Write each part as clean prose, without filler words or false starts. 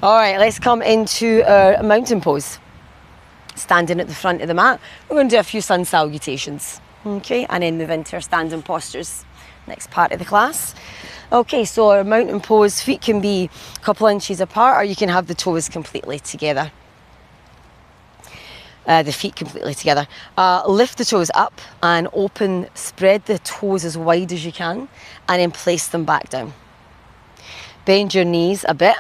All right, let's come into our mountain pose. Standing at the front of the mat, we're going to do a few sun salutations. Okay, and then move into our standing postures. Next part of the class. Okay, so our mountain pose, feet can be a couple inches apart, or you can have the toes completely together. The feet completely together. Lift the toes up and open, spread the toes as wide as you can, and then place them back down. Bend your knees a bit,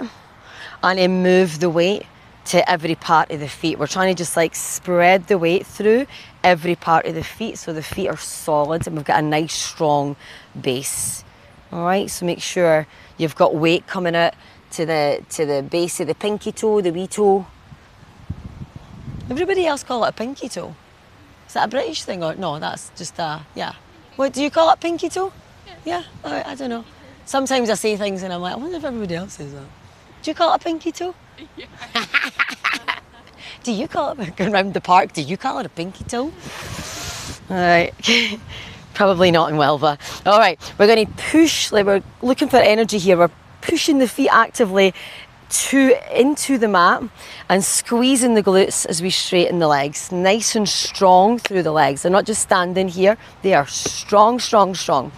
and then move the weight to every part of the feet. We're trying to just like spread the weight through every part of the feet so the feet are solid and we've got a nice strong base. All right, so make sure you've got weight coming out to the base of the pinky toe, the wee toe. Everybody else call it a pinky toe. Is that a British thing or no? That's just yeah. What do you call it, pinky toe? Yeah. All right, I don't know. Sometimes I say things and I'm like, I wonder if everybody else says that. Do you call it a pinky toe? Yeah. Do you call it, going around the park, do you call it a pinky toe? All right, probably not in Welva. All right, we're going to push, like we're looking for energy here. We're pushing the feet actively into the mat and squeezing the glutes as we straighten the legs. Nice and strong through the legs. They're not just standing here, they are strong, strong, strong.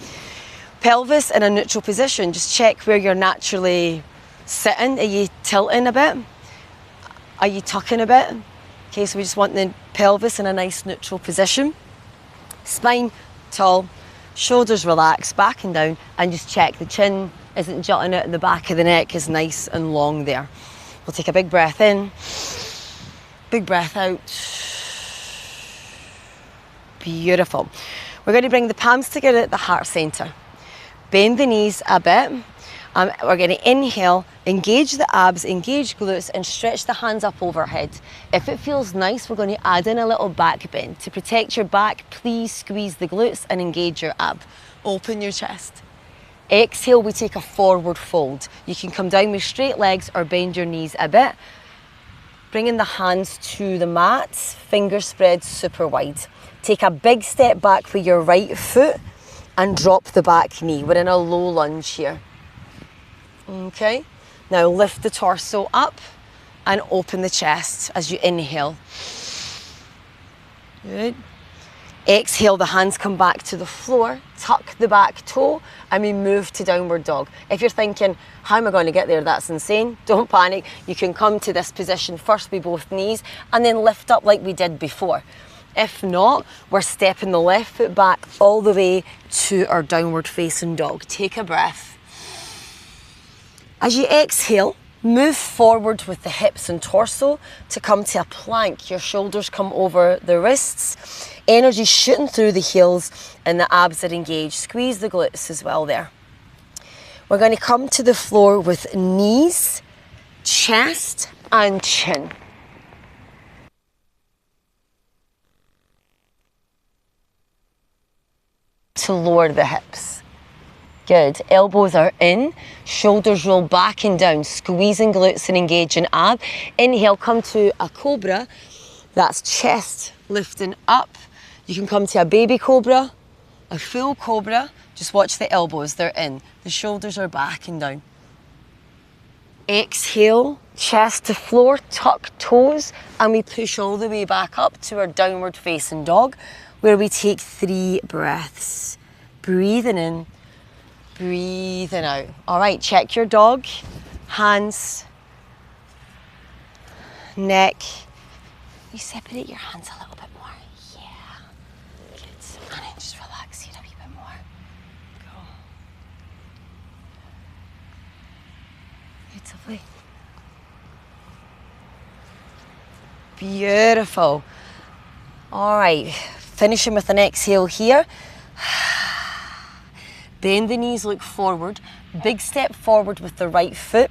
Pelvis in a neutral position, just check where you're naturally sitting. Are you tilting a bit? Are you tucking a bit? Okay, so we just want the pelvis in a nice neutral position. Spine tall, shoulders relaxed, back and down, and just check the chin isn't jutting out and the back of the neck is nice and long there. We'll take a big breath in, big breath out. Beautiful. We're going to bring the palms together at the heart center. Bend the knees a bit. We're going to inhale, engage the abs, engage glutes, and stretch the hands up overhead. If it feels nice, we're going to add in a little back bend. To protect your back, please squeeze the glutes and engage your ab. Open your chest. Exhale, we take a forward fold. You can come down with straight legs or bend your knees a bit. Bringing the hands to the mat, fingers spread super wide. Take a big step back with your right foot and drop the back knee. We're in a low lunge here. Okay, now lift the torso up and open the chest as you inhale. Good. Exhale, the hands come back to the floor, tuck the back toe, and we move to downward dog. If you're thinking, how am I going to get there? That's insane. Don't panic. You can come to this position first with both knees and then lift up like we did before. If not, we're stepping the left foot back all the way to our downward facing dog. Take a breath. As you exhale, move forward with the hips and torso to come to a plank. Your shoulders come over the wrists. Energy shooting through the heels and the abs are engaged. Squeeze the glutes as well there. We're going to come to the floor with knees, chest and chin. To lower the hips. Good. Elbows are in, shoulders roll back and down, squeezing glutes and engaging ab. Inhale, come to a cobra. That's chest lifting up. You can come to a baby cobra, a full cobra. Just watch the elbows, they're in. The shoulders are back and down. Exhale, chest to floor, tuck toes, and we push all the way back up to our downward facing dog, where we take 3 breaths. Breathing in, breathing out. All right, check your dog. Hands, neck. You separate your hands a little bit more. Yeah. Good. And then just relax here a wee bit more. Go. Beautifully. Beautiful. All right, finishing with an exhale here. Bend the knees, look forward. Big step forward with the right foot.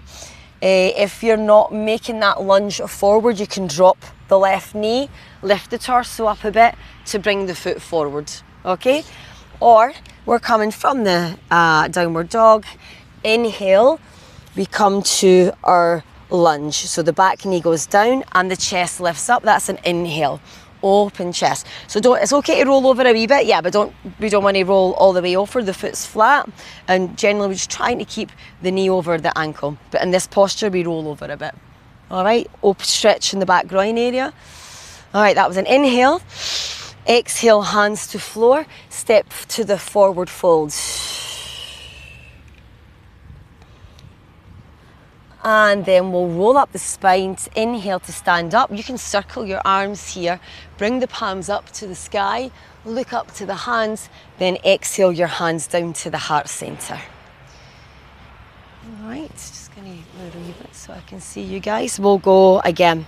If you're not making that lunge forward, you can drop the left knee, lift the torso up a bit to bring the foot forward, okay? Or we're coming from the downward dog. Inhale, we come to our lunge. So the back knee goes down and the chest lifts up. That's an inhale. open chest. So it's okay to roll over a wee bit, yeah, but we don't want to roll all the way over. The foot's flat, and generally we're just trying to keep the knee over the ankle. But in this posture, we roll over a bit. All right, open stretch in the back groin area. All right, that was an inhale. Exhale, hands to floor, step to the forward fold. And then we'll roll up the spine. Inhale to stand up. You can circle your arms here. Bring the palms up to the sky. Look up to the hands. Then exhale your hands down to the heart center. All right, just going to move a wee bit so I can see you guys. We'll go again.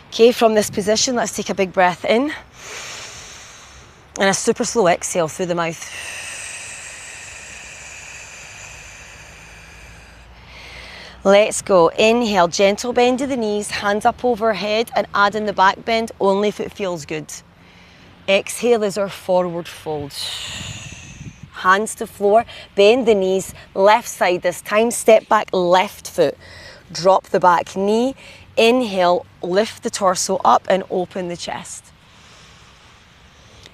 Okay, from this position, let's take a big breath in. And a super slow exhale through the mouth. Let's go. Inhale, gentle bend of the knees, hands up overhead, and add in the back bend only if it feels good. Exhale is our forward fold. Hands to floor, bend the knees, left side this time, step back, left foot. Drop the back knee. Inhale, lift the torso up and open the chest.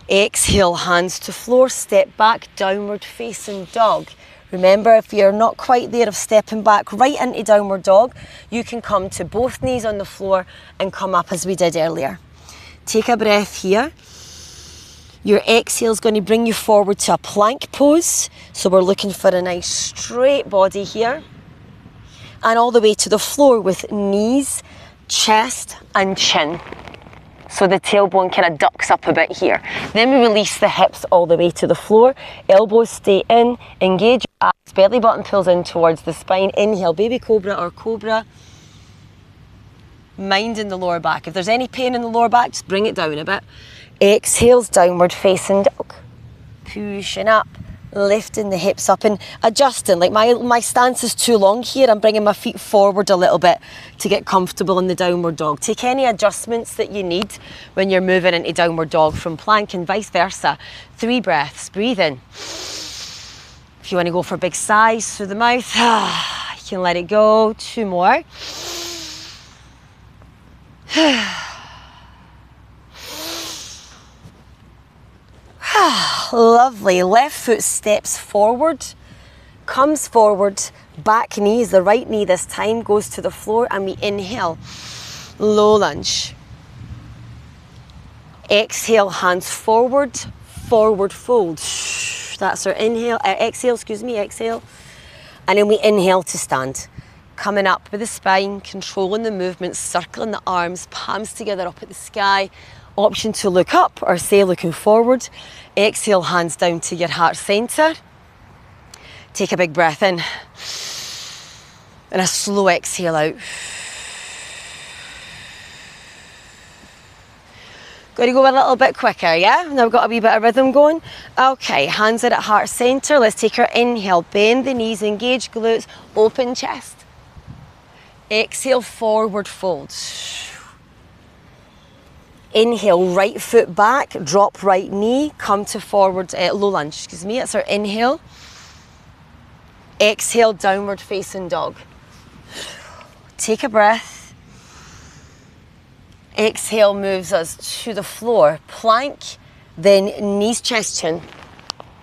Exhale, hands to floor, step back, downward facing dog. Remember, if you're not quite there of stepping back right into downward dog, you can come to both knees on the floor and come up as we did earlier. Take a breath here. Your exhale is going to bring you forward to a plank pose. So we're looking for a nice straight body here. And all the way to the floor with knees, chest and chin. So the tailbone kind of ducks up a bit here. Then we release the hips all the way to the floor. Elbows stay in, engage your abs, belly button pulls in towards the spine. Inhale, baby cobra or cobra. Mind in the lower back. If there's any pain in the lower back, just bring it down a bit. Exhales, downward facing dog. Pushing up, lifting the hips up and adjusting. Like my stance is too long here. I'm bringing my feet forward a little bit to get comfortable in the downward dog. Take any adjustments that you need when you're moving into downward dog from plank and vice versa. 3 breaths, breathe in. If you want to go for big sighs through the mouth, you can let it go. 2 more. Lovely. Left foot steps forward, comes forward, back knee is the right knee this time, goes to the floor, and we inhale, low lunge. Exhale, hands forward, forward fold. That's our inhale, exhale. And then we inhale to stand. Coming up with the spine, controlling the movement, circling the arms, palms together up at the sky. Option to look up or say looking forward. Exhale, hands down to your heart center. Take a big breath in. And a slow exhale out. Got to go a little bit quicker, yeah? Now we've got a wee bit of rhythm going. Okay, hands are at heart center. Let's take our inhale. Bend the knees, engage glutes, open chest. Exhale, forward fold. Inhale, right foot back, drop right knee, come to forward, low lunge, It's our inhale. Exhale, downward facing dog. Take a breath. Exhale moves us to the floor. Plank, then knees, chest, chin.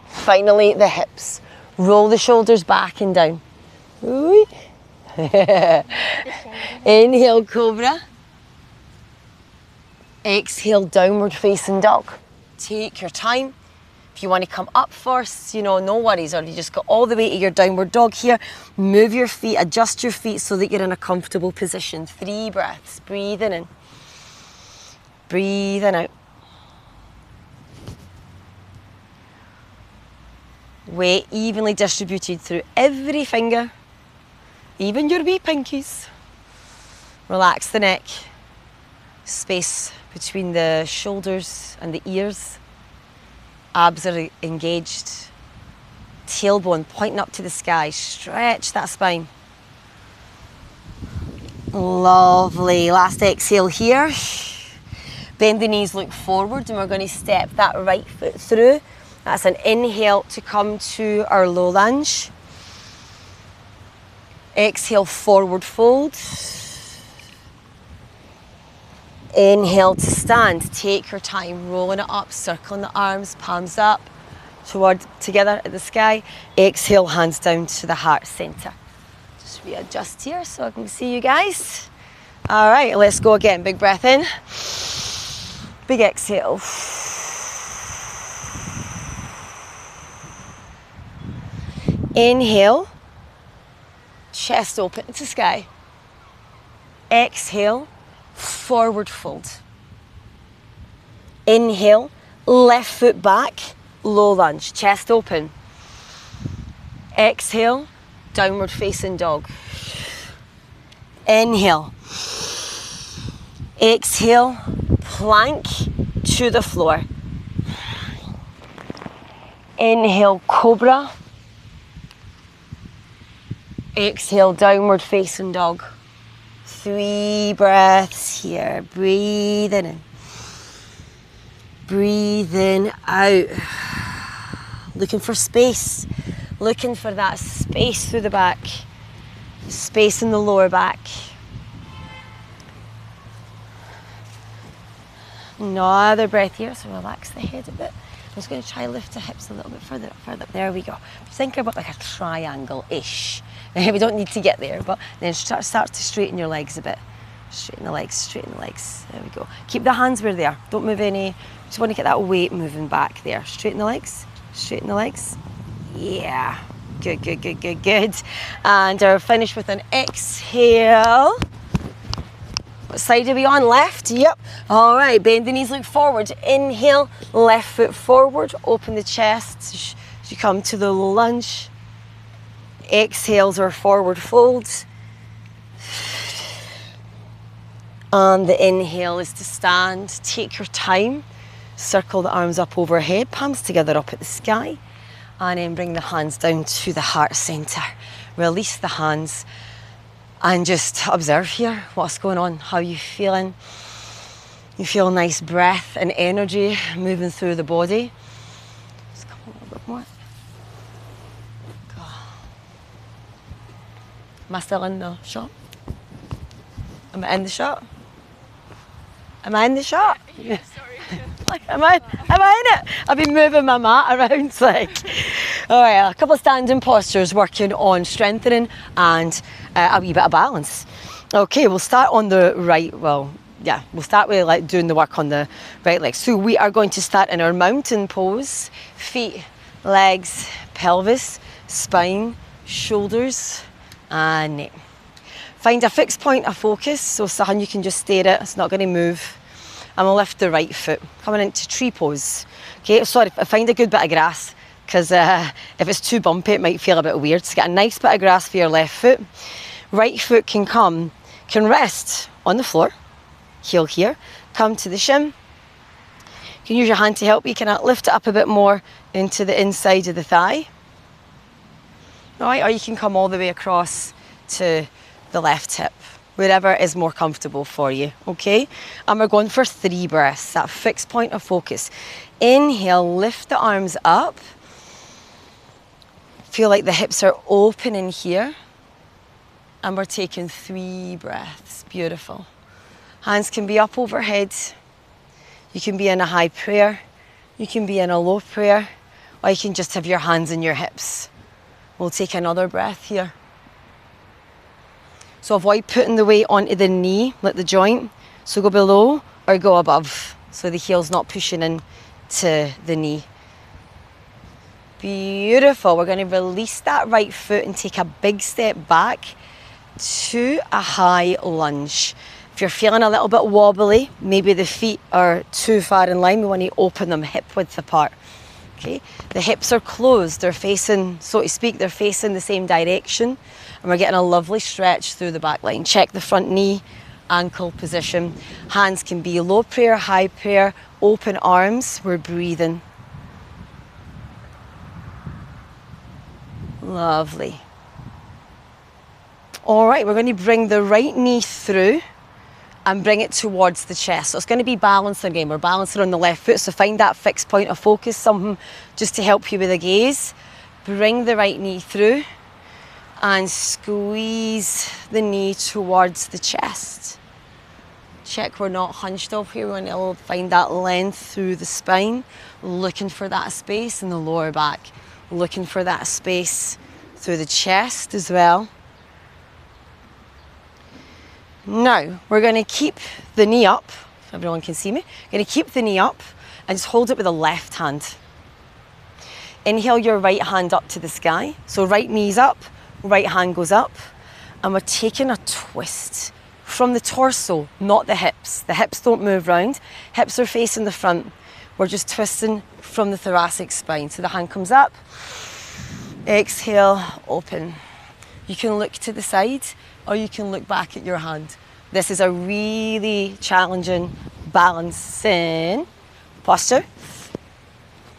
Finally, the hips. Roll the shoulders back and down. Inhale, cobra. Exhale, downward facing dog. Take your time. If you want to come up first, no worries. Or you just go all the way to your downward dog here. Move your feet, adjust your feet so that you're in a comfortable position. 3 breaths. Breathing in. Breathing out. Weight evenly distributed through every finger, even your wee pinkies. Relax the neck. Space between the shoulders and the ears. Abs are engaged. Tailbone pointing up to the sky. Stretch that spine. Lovely. Last exhale here. Bend the knees, look forward, and we're going to step that right foot through. That's an inhale to come to our low lunge. Exhale, forward fold. Inhale to stand. Take your time, rolling it up, circling the arms, palms up, together at the sky. Exhale, hands down to the heart center. Just readjust here so I can see you guys. All right, let's go again. Big breath in. Big exhale. Inhale, chest open to sky. Exhale, forward fold. Inhale, left foot back, low lunge, chest open. Exhale, downward facing dog. Inhale. Exhale, plank to the floor. Inhale, cobra. Exhale, downward facing dog. 3 breaths here. Breathing in. Breathing out. Looking for space. Looking for that space through the back. Space in the lower back. Another breath here, so relax the head a bit. I'm just going to try lift the hips a little bit further up, further up. There we go. Just think about like a triangle-ish. We don't need to get there, but then start to straighten your legs a bit. Straighten the legs, straighten the legs. There we go. Keep the hands where they are. Don't move any. Just want to get that weight moving back there. Straighten the legs, straighten the legs. Yeah. Good, good, good, good, good. And we'll finish with an exhale. What side are we on? Left? Yep. All right, bend the knees, look forward. Inhale, left foot forward. Open the chest as you come to the low lunge. Exhales or forward folds. And the inhale is to stand. Take your time. Circle the arms up overhead, palms together up at the sky. And then bring the hands down to the heart center. Release the hands and just observe here what's going on, how you feeling. You feel nice breath and energy moving through the body. Just come a little bit more. Go. Am I still in the shot? Am I in the shot? Am I in the shot? Yeah, sorry. Like, am I in it? I've been moving my mat around like. All right, a couple of standing postures working on strengthening and a wee bit of balance. Okay, we'll start on the right, we'll start with like doing the work on the right leg. So we are going to start in our mountain pose. Feet, legs, pelvis, spine, shoulders, and neck. Find a fixed point of focus, so something you can just stare at, it's not going to move. And we'll lift the right foot, coming into tree pose. Okay, sorry, find a good bit of grass, because if it's too bumpy, it might feel a bit weird. So get a nice bit of grass for your left foot. Right foot can rest on the floor, heel here, come to the shin. You can use your hand to help you, kind of lift it up a bit more into the inside of the thigh. All right, or you can come all the way across to the left hip, wherever is more comfortable for you, okay? And we're going for 3 breaths, that fixed point of focus. Inhale, lift the arms up. Feel like the hips are opening here. And we're taking 3 breaths, beautiful. Hands can be up overhead. You can be in a high prayer. You can be in a low prayer. Or you can just have your hands in your hips. We'll take another breath here. So avoid putting the weight onto the knee, like the joint. So go below or go above. So the heel's not pushing in to the knee. Beautiful. We're going to release that right foot and take a big step back to a high lunge. If you're feeling a little bit wobbly, maybe the feet are too far in line, we want to open them hip width apart. Okay, the hips are closed, they're facing, so to speak, they're facing the same direction, and we're getting a lovely stretch through the back line. Check the front knee, ankle position. Hands can be low prayer, high prayer, open arms, we're breathing. Lovely. All right, we're going to bring the right knee through and bring it towards the chest. So it's going to be balancing again. We're balancing on the left foot, so find that fixed point of focus, something just to help you with the gaze. Bring the right knee through and squeeze the knee towards the chest. Check we're not hunched up here. We want to find that length through the spine, looking for that space in the lower back, looking for that space through the chest as well. Now, we're going to keep the knee up, if everyone can see me. We're going to keep the knee up and just hold it with the left hand. Inhale your right hand up to the sky. So right knee's up, right hand goes up, and we're taking a twist from the torso, not the hips. The hips don't move round. Hips are facing the front. We're just twisting from the thoracic spine. So the hand comes up, exhale, open. You can look to the side or you can look back at your hand. This is a really challenging balancing posture,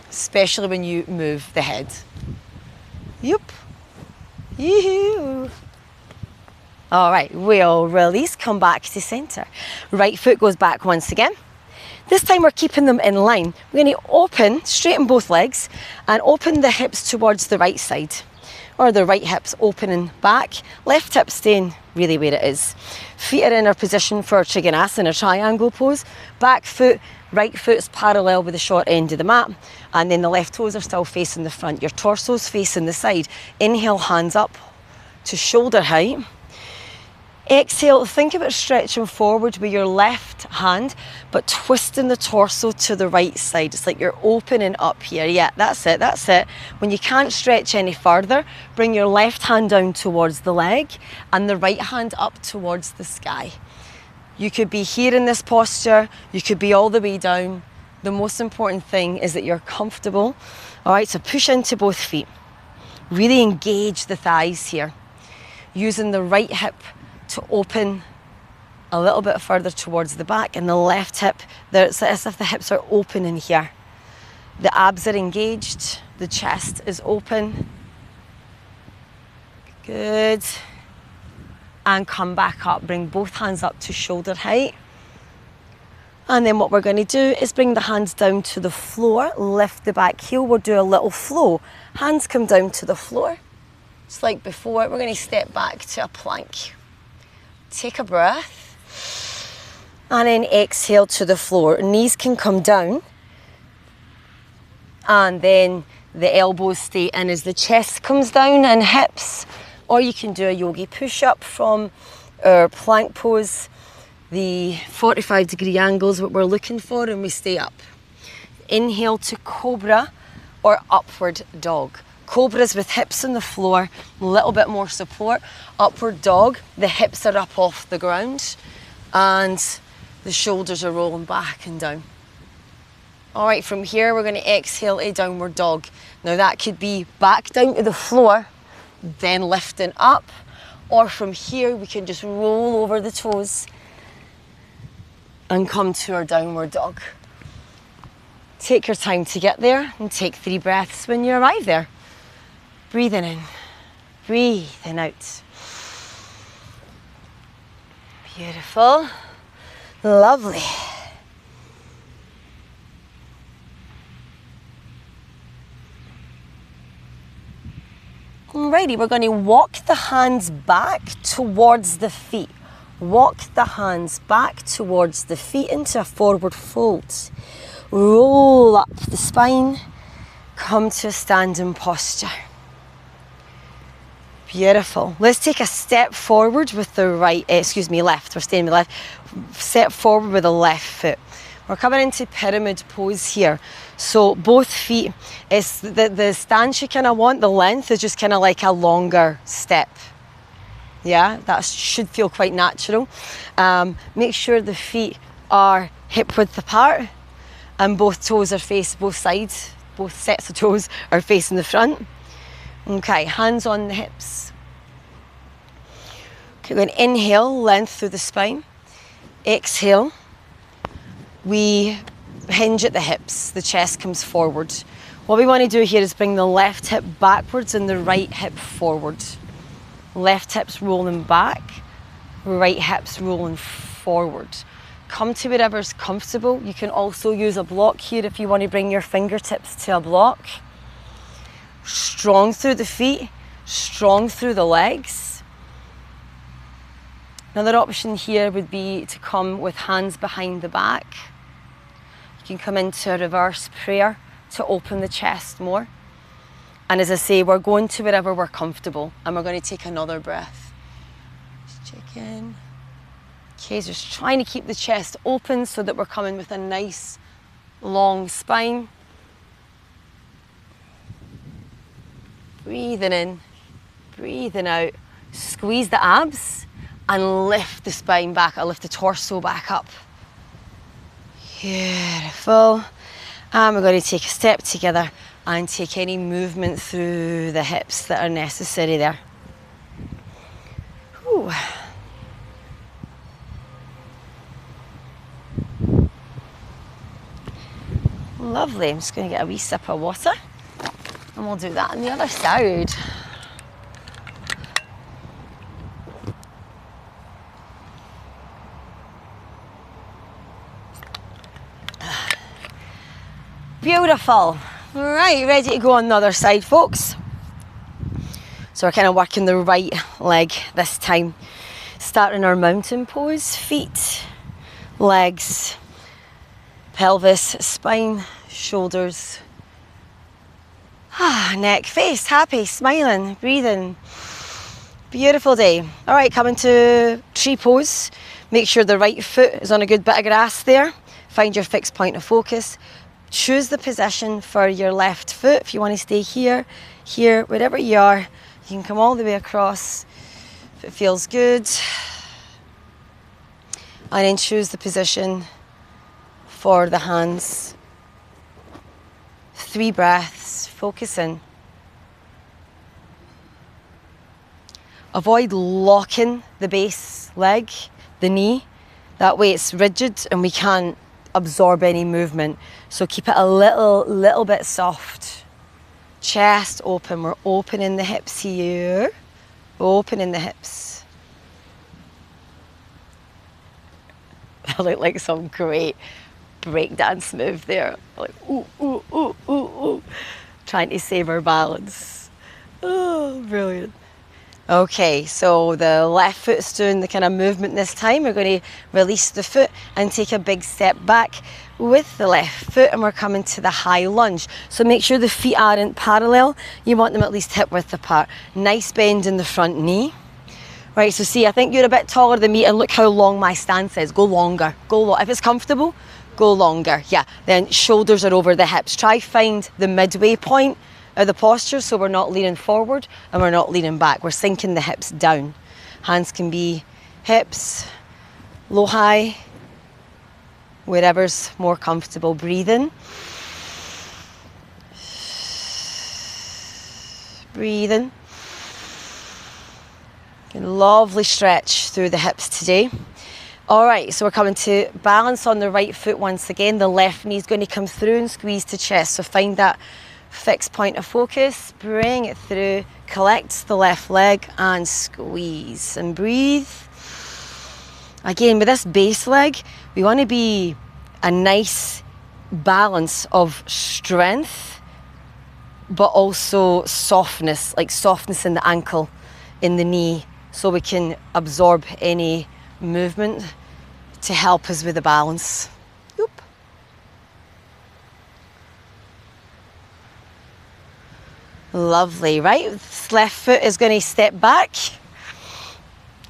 especially when you move the head. Yup. Yoo-hoo. All right, we'll release, come back to center. Right foot goes back once again. This time we're keeping them in line. We're going to open, straighten both legs and open the hips towards the right side. Or the right hips opening back, left hip staying really where it is. Feet are in our position for Trikonasana, a triangle pose. Back foot, right foot's parallel with the short end of the mat. And then the left toes are still facing the front. Your torso's facing the side. Inhale, hands up to shoulder height. Exhale, think about stretching forward with your left hand, but twisting the torso to the right side. It's like you're opening up here. Yeah, that's it, that's it. When you can't stretch any further, bring your left hand down towards the leg and the right hand up towards the sky. You could be here in this posture, you could be all the way down. The most important thing is that you're comfortable. All right, so push into both feet. Really engage the thighs here. Using the right hip to open a little bit further towards the back, and the left hip, it's as if the hips are open in here. The abs are engaged, the chest is open. Good. And come back up, bring both hands up to shoulder height. And then what we're going to do is bring the hands down to the floor, lift the back heel, we'll do a little flow. Hands come down to the floor. Just like before, we're going to step back to a plank. Take a breath and then exhale to the floor. Knees can come down and then the elbows stay in as the chest comes down and hips, or you can do a yogi push-up from our plank pose. The 45-degree angle is what we're looking for, and we stay up. Inhale to cobra or upward dog. Cobras with hips on the floor, a little bit more support. Upward dog, the hips are up off the ground and the shoulders are rolling back and down. All right, from here we're going to exhale a downward dog. Now that could be back down to the floor, then lifting up, or from here we can just roll over the toes and come to our downward dog. Take your time to get there and take 3 breaths when you arrive there. Breathing in, breathing out. Beautiful, lovely. Alrighty, we're going to walk the hands back towards the feet. Walk the hands back towards the feet into a forward fold. Roll up the spine, come to a standing posture. Beautiful. Let's take a step forward with the left. We're staying with the left. Step forward with the left foot. We're coming into pyramid pose here. So both feet, it's the stance you kind of want, the length is just kind of like a longer step. Yeah, that should feel quite natural. Make sure the feet are hip width apart and both toes are both sides, both sets of toes are facing the front. Okay, hands on the hips. Okay, we're going to inhale, length through the spine. Exhale, we hinge at the hips, the chest comes forward. What we want to do here is bring the left hip backwards and the right hip forward. Left hips rolling back, right hips rolling forward. Come to whatever's comfortable. You can also use a block here if you want to bring your fingertips to a block. Strong through the feet, strong through the legs. Another option here would be to come with hands behind the back. You can come into a reverse prayer to open the chest more. And as I say, we're going to wherever we're comfortable, and we're going to take another breath. Just check in. Okay, just trying to keep the chest open so that we're coming with a nice long spine. Breathing in, breathing out. Squeeze the abs and lift the spine back. I'll lift the torso back up. Beautiful. And we're going to take a step together and take any movement through the hips that are necessary there. Whew. Lovely. I'm just going to get a wee sip of water, and we'll do that on the other side. Beautiful. Right, ready to go on the other side, folks. So we're kind of working the right leg this time. Starting our mountain pose, feet, legs, pelvis, spine, shoulders, neck, face, happy, smiling, breathing. Beautiful day. All right, come into tree pose. Make sure the right foot is on a good bit of grass there. Find your fixed point of focus. Choose the position for your left foot. If you want to stay here, here, wherever you are, you can come all the way across if it feels good. And then choose the position for the hands. 3 breaths, focus in. Avoid locking the base leg, the knee. That way it's rigid and we can't absorb any movement. So keep it a little bit soft. Chest open, we're opening the hips here. Opening the hips. I look like some great breakdance move there. Like ooh, ooh, ooh, ooh, ooh. Trying to save our balance. Oh, brilliant. Okay, so the left foot's doing the kind of movement this time. We're going to release the foot and take a big step back with the left foot, and we're coming to the high lunge. So make sure the feet aren't parallel. You want them at least hip width apart. Nice bend in the front knee. Right, so see, I think you're a bit taller than me, and look how long my stance is. Go longer. If it's comfortable, go longer. Yeah, then shoulders are over the hips. Try find the midway point of the posture so we're not leaning forward and we're not leaning back. We're sinking the hips down. Hands can be hips, low, high, wherever's more comfortable. Breathing. Breathing. Lovely stretch through the hips today. All right, so we're coming to balance on the right foot once again. The left knee is going to come through and squeeze to chest. So find that fixed point of focus, bring it through, collect the left leg and squeeze and breathe. Again, with this base leg, we want to be a nice balance of strength, but also softness, like softness in the ankle, in the knee, so we can absorb any movement to help us with the balance. Oop. Lovely, right? This left foot is going to step back.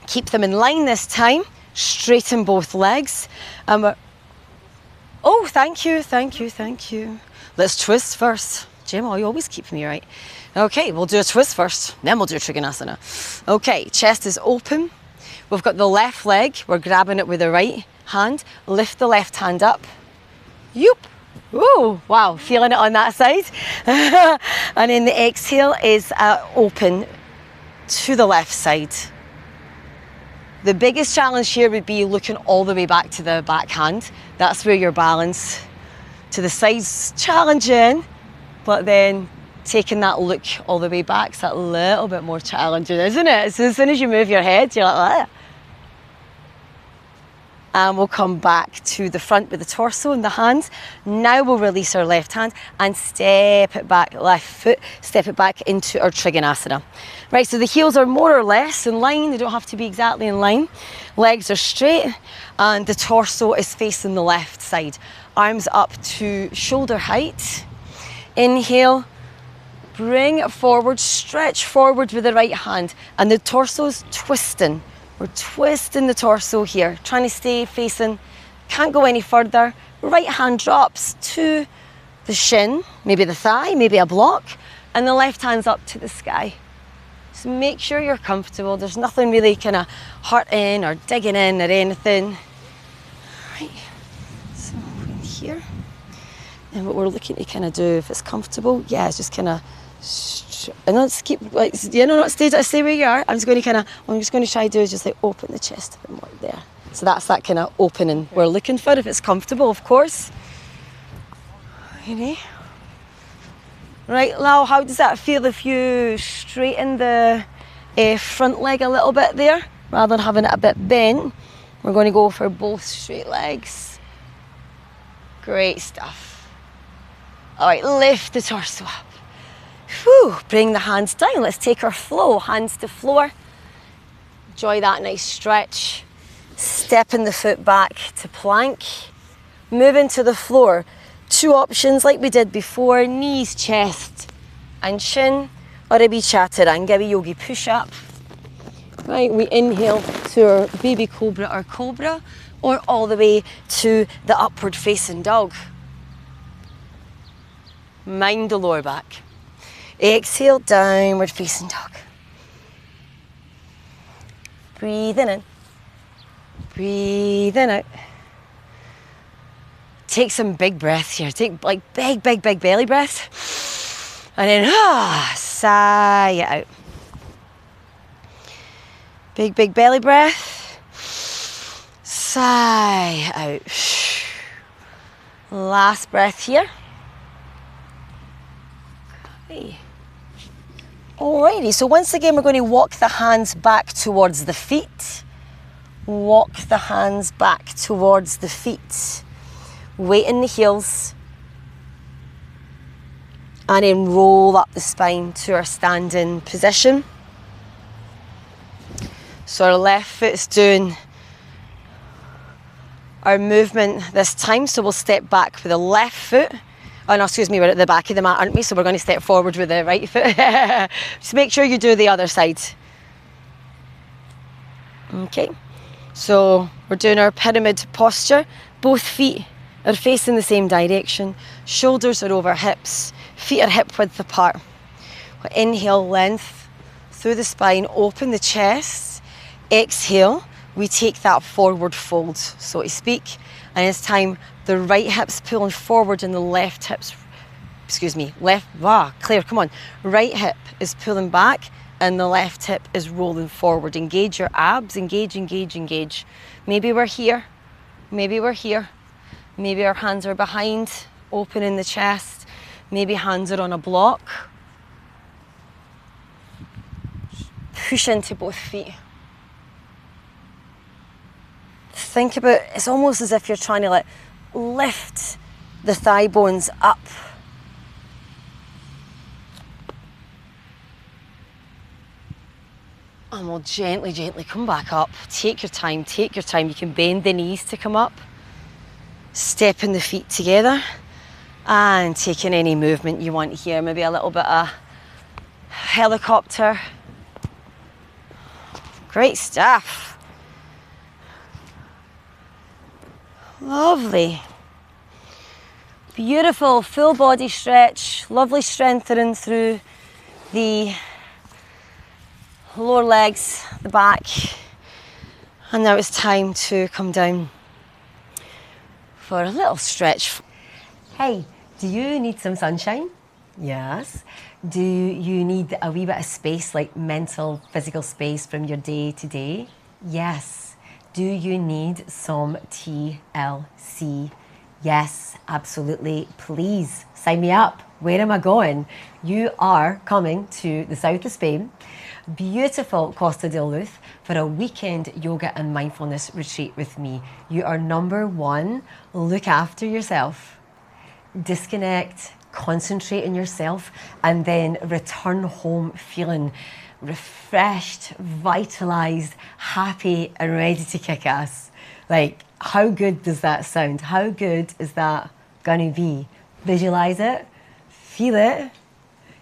Keep them in line this time. Straighten both legs. Oh, thank you, thank you, thank you. Let's twist first. Gemma, you always keep me right. Okay, we'll do a twist first, then we'll do a Trikonasana. Okay, chest is open. We've got the left leg. We're grabbing it with the right hand. Lift the left hand up. Yoop. Ooh, wow, feeling it on that side. And then the exhale is open to the left side. The biggest challenge here would be looking all the way back to the back hand. That's where your balance to the side's challenging, but then taking that look all the way back is that little bit more challenging, isn't it? So as soon as you move your head, you're like, ah. and we'll come back to the front with the torso and the hands. Now we'll release our left hand and step it back, left foot, step it back into our Trikonasana. Right, so the heels are more or less in line. They don't have to be exactly in line. Legs are straight and the torso is facing the left side. Arms up to shoulder height. Inhale, bring it forward, stretch forward with the right hand, and the torso's twisting. We're twisting the torso here, trying to stay facing, can't go any further. Right hand drops to the shin, maybe the thigh, maybe a block, and the left hand's up to the sky. So make sure you're comfortable. There's nothing really kind of hurting or digging in or anything. Right, so in here. And what we're looking to kind of do, if it's comfortable, yeah, it's just kind of, and let's keep, like, you know, not stay where you are. I'm just going to try to do is just like open the chest a bit more there. So that's that kind of opening we're looking for, if it's comfortable, of course. Okay. Right, now how does that feel if you straighten the front leg a little bit there, rather than having it a bit bent? We're going to go for both straight legs. Great stuff. All right, lift the torso up. Whew, bring the hands down. Let's take our flow, hands to floor. Enjoy that nice stretch. Stepping the foot back to plank. Moving to the floor. Two options like we did before, knees, chest and chin, or a wee chaturanga, a wee yogi push up. Right, we inhale to our baby cobra or cobra, or all the way to the upward facing dog. Mind the lower back. Exhale, downward facing dog. Breathing in, breathing out. Take some big breaths here. Take like big belly breaths. And then sigh it out. Big belly breath. Sigh out. Last breath here. Okay. Alrighty, so once again we're going to walk the hands back towards the feet. Walk the hands back towards the feet. Weight in the heels. And then roll up the spine to our standing position. So our left foot's doing our movement this time. So we'll step back with the left foot. Oh no, excuse me, we're at the back of the mat, aren't we? So we're going to step forward with the right foot. Just make sure you do the other side. Okay. So we're doing our pyramid posture. Both feet are facing the same direction. Shoulders are over hips. Feet are hip width apart. Inhale, length through the spine. Open the chest. Exhale. We take that forward fold, so to speak. And it's time, the right hip's pulling forward and the left hip's, Claire, come on. Right hip is pulling back and the left hip is rolling forward. Engage your abs, engage. Maybe we're here, maybe we're here. Maybe our hands are behind, opening the chest. Maybe hands are on a block. Push into both feet. Think about, it's almost as if you're trying to like lift the thigh bones up. And we'll gently come back up. Take your time. You can bend the knees to come up. Stepping the feet together and taking any movement you want here. Maybe a little bit of helicopter. Great stuff. Lovely. Beautiful full body stretch. Lovely strengthening through the lower legs, the back. And now it's time to come down for a little stretch. Hey, do you need some sunshine? Yes. Do you need a wee bit of space, like mental, physical space from your day to day? Yes. Do you need some TLC? Yes, absolutely. Please sign me up. Where am I going? You are coming to the south of Spain, beautiful Costa del Luz, for a weekend yoga and mindfulness retreat with me. You are number one. Look after yourself. Disconnect, concentrate on yourself, and then return home feeling refreshed, vitalized, happy, and ready to kick ass. Like, how good does that sound? How good is that gonna be? Visualize it, feel it,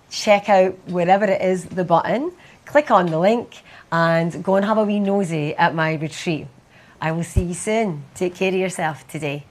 check out wherever it is, the button, click on the link, and go and have a wee nosy at my retreat. I will see you soon. Take care of yourself today.